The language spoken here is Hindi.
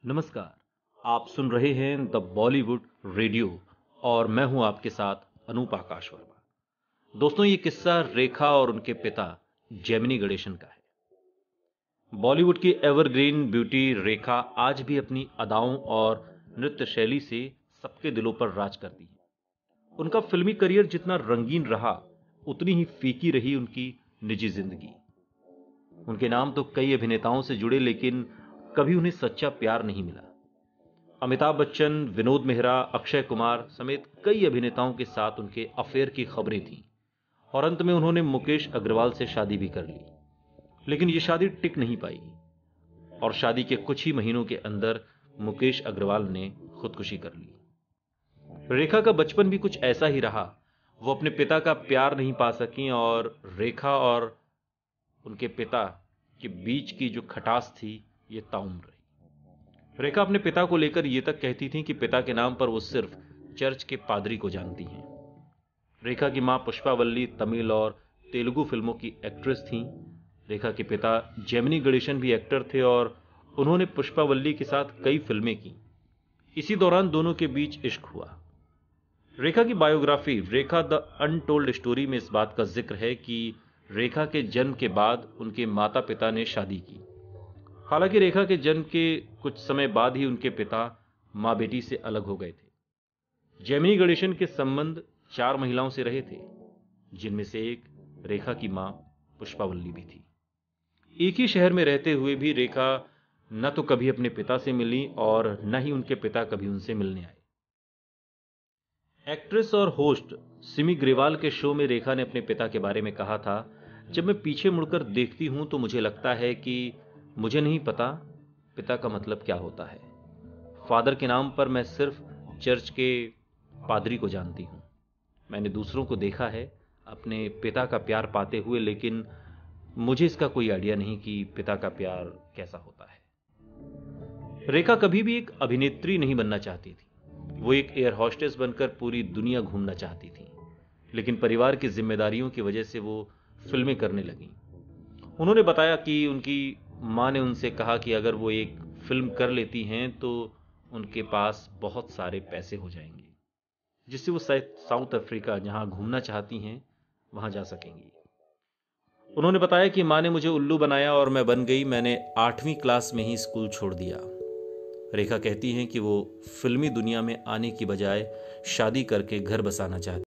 नमस्कार। आप सुन रहे हैं द बॉलीवुड रेडियो और मैं हूं आपके साथ अनूप आकाश वर्मा। दोस्तों, ये किस्सा रेखा और उनके पिता जेमिनी गणेशन का है। बॉलीवुड की एवरग्रीन ब्यूटी रेखा आज भी अपनी अदाओं और नृत्य शैली से सबके दिलों पर राज करती है। उनका फिल्मी करियर जितना रंगीन रहा, उतनी ही फीकी रही उनकी निजी जिंदगी। उनके नाम तो कई अभिनेताओं से जुड़े, लेकिन कभी उन्हें सच्चा प्यार नहीं मिला। अमिताभ बच्चन, विनोद मेहरा, अक्षय कुमार समेत कई अभिनेताओं के साथ उनके अफेयर की खबरें थीं और अंत में उन्होंने मुकेश अग्रवाल से शादी भी कर ली। लेकिन ये शादी टिक नहीं पाई और शादी के कुछ ही महीनों के अंदर मुकेश अग्रवाल ने खुदकुशी कर ली। रेखा का बचपन भी कुछ ऐसा ही रहा। वो अपने पिता का प्यार नहीं पा सकी और रेखा और उनके पिता के बीच की जो खटास थी, ये ताउम्र रही। रेखा अपने पिता को लेकर ये तक कहती थी कि पिता के नाम पर वो सिर्फ चर्च के पादरी को जानती हैं। रेखा की मां पुष्पावल्ली तमिल और तेलुगु फिल्मों की एक्ट्रेस थीं। रेखा के पिता जेमिनी गणेशन भी एक्टर थे और उन्होंने पुष्पावल्ली के साथ कई फिल्में की। इसी दौरान दोनों के बीच इश्क हुआ। रेखा की biography Rekha the untold story में इस बात का जिक्र है कि रेखा के जन्म के बाद उनके माता पिता ने शादी की। हालांकि रेखा के जन्म के कुछ समय बाद ही उनके पिता मां बेटी से अलग हो गए थे। जेमिनी गणेशन के संबंध 4 महिलाओं से रहे थे, जिनमें से एक रेखा की मां पुष्पावल्ली भी थी। एक ही शहर में रहते हुए भी रेखा न तो कभी अपने पिता से मिली और न ही उनके पिता कभी उनसे मिलने आए। एक्ट्रेस और होस्ट सिमी ग्रेवाल के शो में रेखा ने अपने पिता के बारे में कहा था, जब मैं पीछे मुड़कर देखती हूं तो मुझे लगता है कि मुझे नहीं पता पिता का मतलब क्या होता है। फादर के नाम पर मैं सिर्फ चर्च के पादरी को जानती हूं। मैंने दूसरों को देखा है अपने पिता का प्यार पाते हुए, लेकिन मुझे इसका कोई आइडिया नहीं कि पिता का प्यार कैसा होता है। रेखा कभी भी एक अभिनेत्री नहीं बनना चाहती थी। वो एक एयर हॉस्टेस बनकर पूरी दुनिया घूमना चाहती थी, लेकिन परिवार की जिम्मेदारियों की वजह से वो फिल्में करने लगी। उन्होंने बताया कि उनकी मां ने उनसे कहा कि अगर वो एक फिल्म कर लेती हैं तो उनके पास बहुत सारे पैसे हो जाएंगे, जिससे वो साउथ अफ्रीका जहां घूमना चाहती हैं वहां जा सकेंगी। उन्होंने बताया कि मां ने मुझे उल्लू बनाया और मैं बन गई। मैंने 8वीं क्लास में ही स्कूल छोड़ दिया। रेखा कहती हैं कि वो फिल्मी दुनिया में आने की बजाय शादी करके घर बसाना चाहती